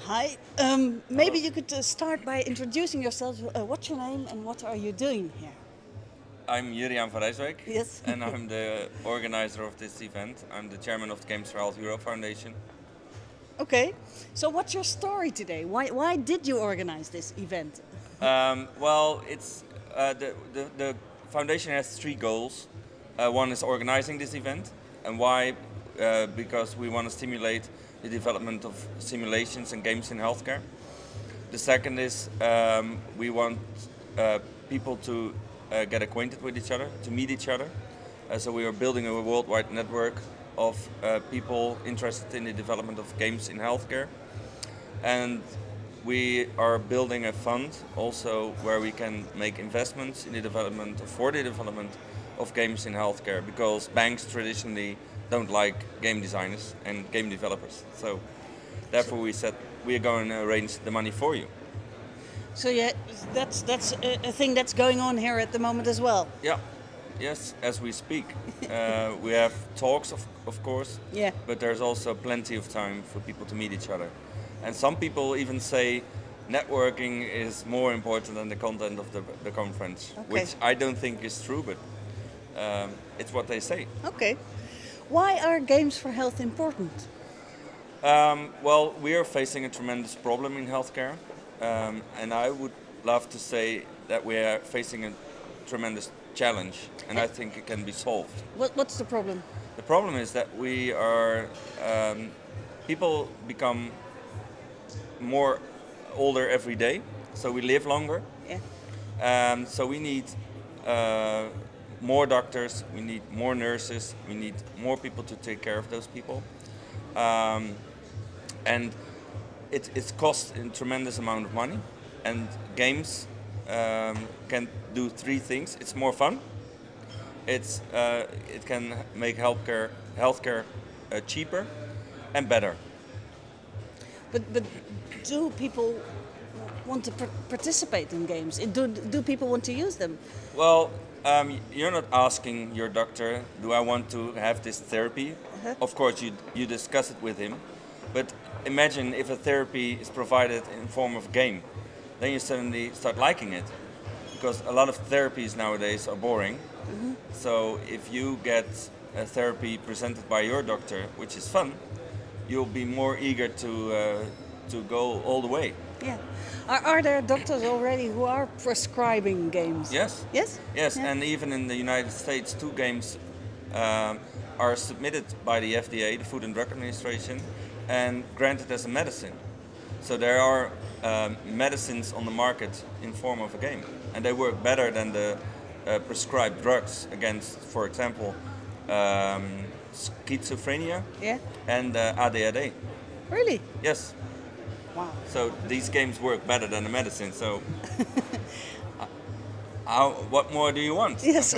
Hi. Maybe you could start by introducing yourself. What's your name and what are you doing here? I'm Jurriaan van Rijswijk, Yes. and I'm the organizer of this event. I'm the chairman of the Games for Health Europe Foundation. Okay. So what's your story today? Why did you organize this event? Well, it's the foundation has three goals. One is organizing this event, and why? Because we want to stimulate the development of simulations and games in healthcare. The second is we want people to get acquainted with each other, to meet each other. So we are building a worldwide network of people interested in the development of games in healthcare. And we are building a fund also where we can make investments in the development, for the development of games in healthcare, because banks traditionally don't like game designers and game developers. So therefore we said we are going to arrange the money for you. So yeah, that's a thing that's going on here at the moment as well. Yeah, yes, as we speak. We have talks, of course, Yeah. but there's also plenty of time for people to meet each other. And some people even say networking is more important than the content of the conference, Okay. which I don't think is true, but it's what they say. Okay. Why are games for health important? Well, we are facing a tremendous problem in healthcare, and I would love to say that we are facing a tremendous challenge, and I think it can be solved. What's the problem? The problem is that we are, people become more older every day, so we live longer. Yeah. So we need more doctors, we need more nurses, we need more people to take care of those people. And it costs a tremendous amount of money, and games can do three things. It's more fun, it can make healthcare cheaper and better. But do people want to participate in games? Do people want to use them? Well, you're not asking your doctor, do I want to have this therapy? Uh-huh. Of course, you discuss it with him. But imagine if a therapy is provided in form of game, then you suddenly start liking it. Because a lot of therapies nowadays are boring. Mm-hmm. So if you get a therapy presented by your doctor, which is fun, you'll be more eager to go all the way. Yeah. Are there doctors already who are prescribing games? Yes. Yes? Yes, Yeah. and even in the United States, 2 games are submitted by the FDA, the Food and Drug Administration, and granted as a medicine. So there are medicines on the market in form of a game, and they work better than the prescribed drugs against, for example, schizophrenia Yeah. and ADHD. Really? Yes. Wow. So these games work better than the medicine. So, what more do you want? Yes.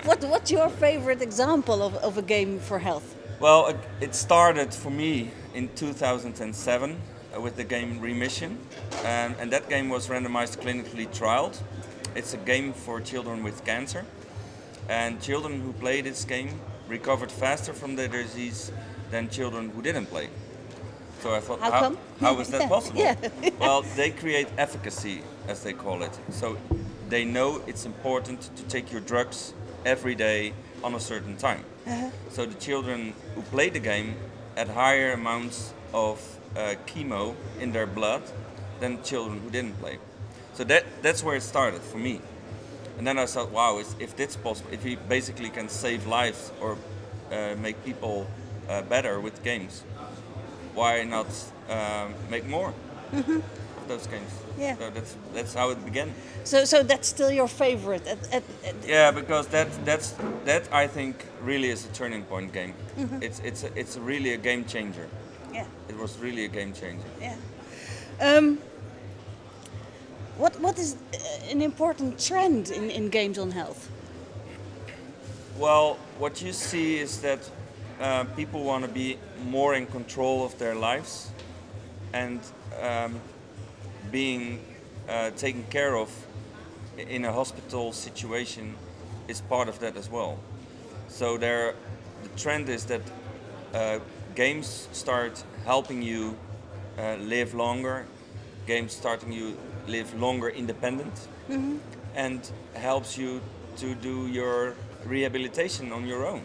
What's your favorite example of a game for health? Well, it started for me in 2007 with the game Remission, and that game was randomized clinically trialed. It's a game for children with cancer, and children who play this game recovered faster from their disease than children who didn't play. So I thought, How come? how is that possible? Yeah. Well, they create efficacy, as they call it. So they know it's important to take your drugs every day on a certain time. Uh-huh. So the children who play the game had higher amounts of chemo in their blood than children who didn't play. So that's where it started for me. And then I thought, wow, if that's possible, if we basically can save lives or make people better with games, why not make more of those games? Yeah. So that's how it began. So that's still your favorite? Yeah, because that I think really is a turning point game. It's really a game changer. Yeah. It was really a game changer. Yeah. What is an important trend in games on health? Well, what you see is that people want to be more in control of their lives, and being taken care of in a hospital situation is part of that as well. So the trend is that games start helping you live longer. Games starting you live longer independent, and helps you to do your rehabilitation on your own,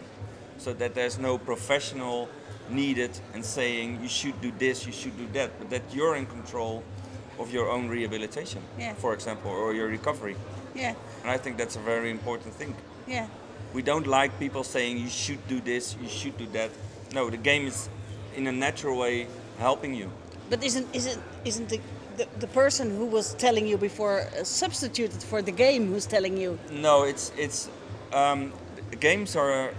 so that there's no professional needed and saying you should do this, you should do that, but that you're in control of your own rehabilitation, for example, or your recovery. Yeah. And I think that's a very important thing. Yeah. We don't like people saying you should do this, you should do that. No, the game is in a natural way helping you. But isn't the person who was telling you before substituted for the game who's telling you? No, it's games are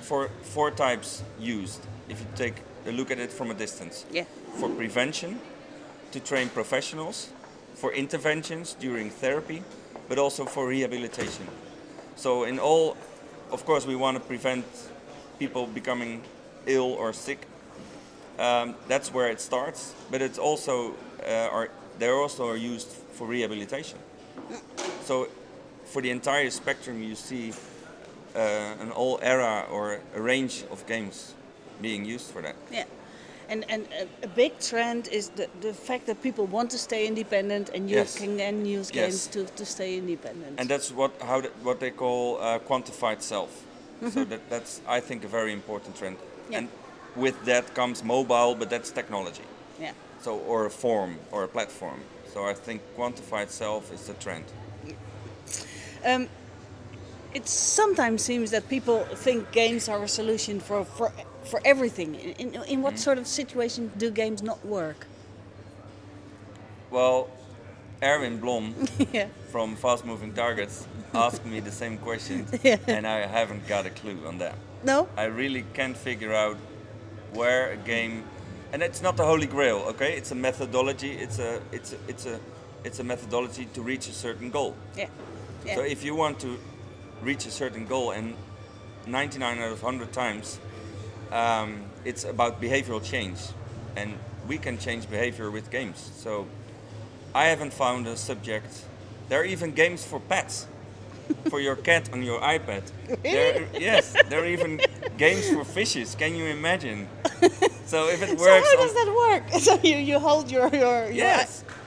for 4 types used. If you take a look at it from a distance. Yeah. For prevention, to train professionals, for interventions during therapy, but also for rehabilitation. So in all, of course, we want to prevent people becoming ill or sick. That's where it starts, but it's also they're also used for rehabilitation. So for the entire spectrum, you see an all era or a range of games being used for that. Yeah. And a big trend is the fact that people want to stay independent, and you can then use games to stay independent. And that's what they call quantified self. So that's, I think, a very important trend. Yeah. And with that comes mobile, but that's technology. Yeah. So, or a form or a platform. So I think quantified self is the trend. It sometimes seems that people think games are a solution for everything. In what sort of situation do games not work? Well, Erwin Blom Yeah. from Fast Moving Targets asked me the same question, and I haven't got a clue on that. No? I really can't figure out where a game, and it's not the holy grail, okay? It's a methodology. It's a methodology to reach a certain goal. Yeah. Yeah. So if you want to reach a certain goal, and 99 out of 100 times, it's about behavioral change, and we can change behavior with games. So I haven't found a subject. There are even games for pets, for your cat on your iPad. Really? Yes, there are even games for fishes. Can you imagine? So if it works, so how does that work? So you hold your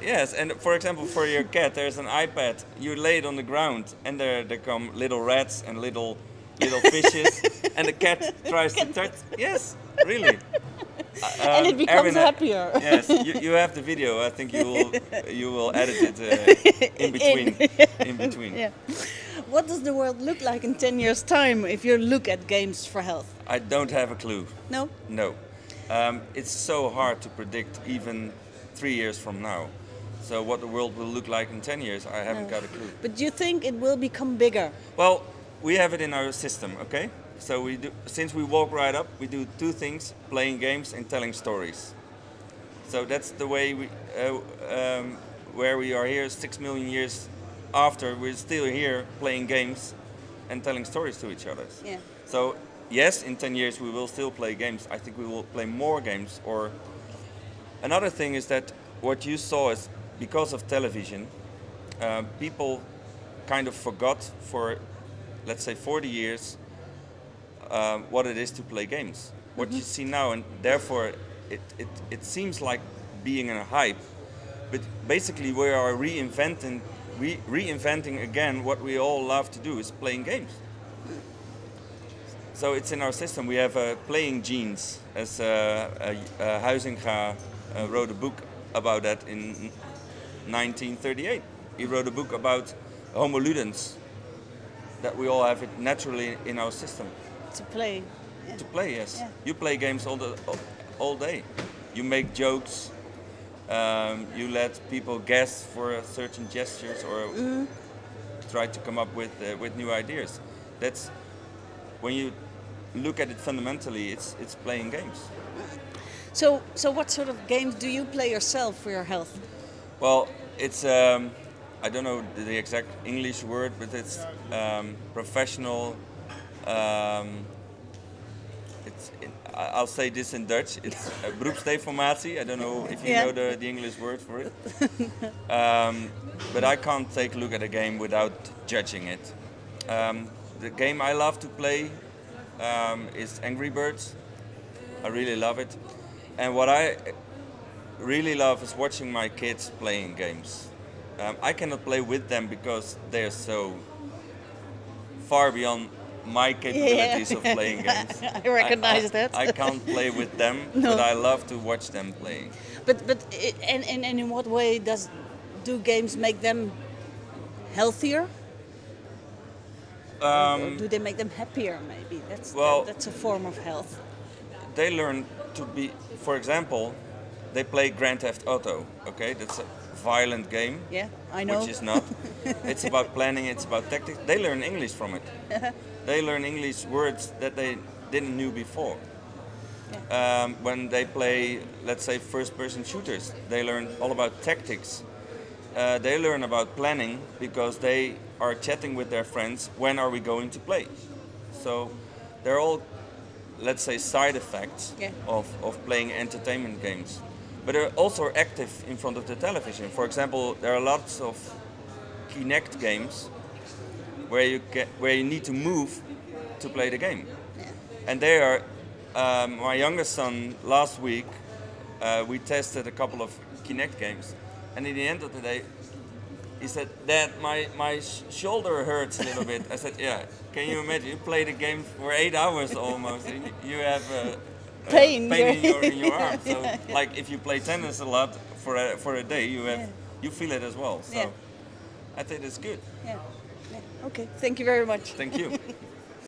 Yes, and for example, for your cat, there's an iPad. You lay it on the ground, and there come little rats and little fishes, and the cat tries to touch. Yes, really. And it becomes Erwin, happier. Yes, you have the video. I think you will edit it in between. Yeah. What does the world look like in 10 years' time if you look at games for health? I don't have a clue. No? No. It's so hard to predict even 3 years from now. So what the world will look like in 10 years, I haven't got a clue. But do you think it will become bigger? Well, we have it in our system, okay? So we do, since we walk right up, we do 2 things: playing games and telling stories. So that's the way we, where we are here 6 million years after, we're still here playing games and telling stories to each other. Yeah. So yes, in 10 years we will still play games. I think we will play more games. Or another thing is that what you saw is because of television, people kind of forgot for, let's say, 40 years what it is to play games. What you see now, and therefore it seems like being in a hype, but basically we are reinventing again what we all love to do, is playing games. So it's in our system. We have playing genes, as Huizinga wrote a book about that in 1938. He wrote a book about Homo ludens, that we all have it naturally in our system. To play. Yeah. To play, yes. Yeah. You play games all day. You make jokes. You let people guess for certain gestures, or try to come up with new ideas. That's when you look at it fundamentally. It's playing games. So what sort of games do you play yourself for your health? Well, it's I don't know the exact English word, but it's professional. I'll say this in Dutch. It's beroepsdeformatie. I don't know if you know the English word for it. But I can't take a look at a game without judging it. The game I love to play is Angry Birds. I really love it. And what really love is watching my kids playing games. I cannot play with them because they're so far beyond my capabilities of playing games. I recognize that. I can't play with them, No. but I love to watch them playing. And in what way do games make them healthier? Or do they make them happier? Maybe that's a form of health. They learn to be, for example, they play Grand Theft Auto. Okay, that's a violent game. Yeah, I know. Which is not. It's about planning. It's about tactics. They learn English from it. They learn English words that they didn't knew before. Yeah. When they play, let's say, first-person shooters, they learn all about tactics. They learn about planning because they are chatting with their friends. When are we going to play? So they're all, let's say, side effects of playing entertainment games. But they're also active in front of the television. For example, there are lots of Kinect games where you need to move to play the game. Yeah. And they are, my youngest son, last week, we tested a couple of Kinect games. And in the end of the day, he said, "Dad, my shoulder hurts a little bit." I said, "Yeah, can you imagine? You play the game for 8 hours almost. And you have pain in your arm. So, like if you play tennis a lot for a day, you feel it as well. So, I think it's good." Yeah. Okay. Thank you very much. Thank you.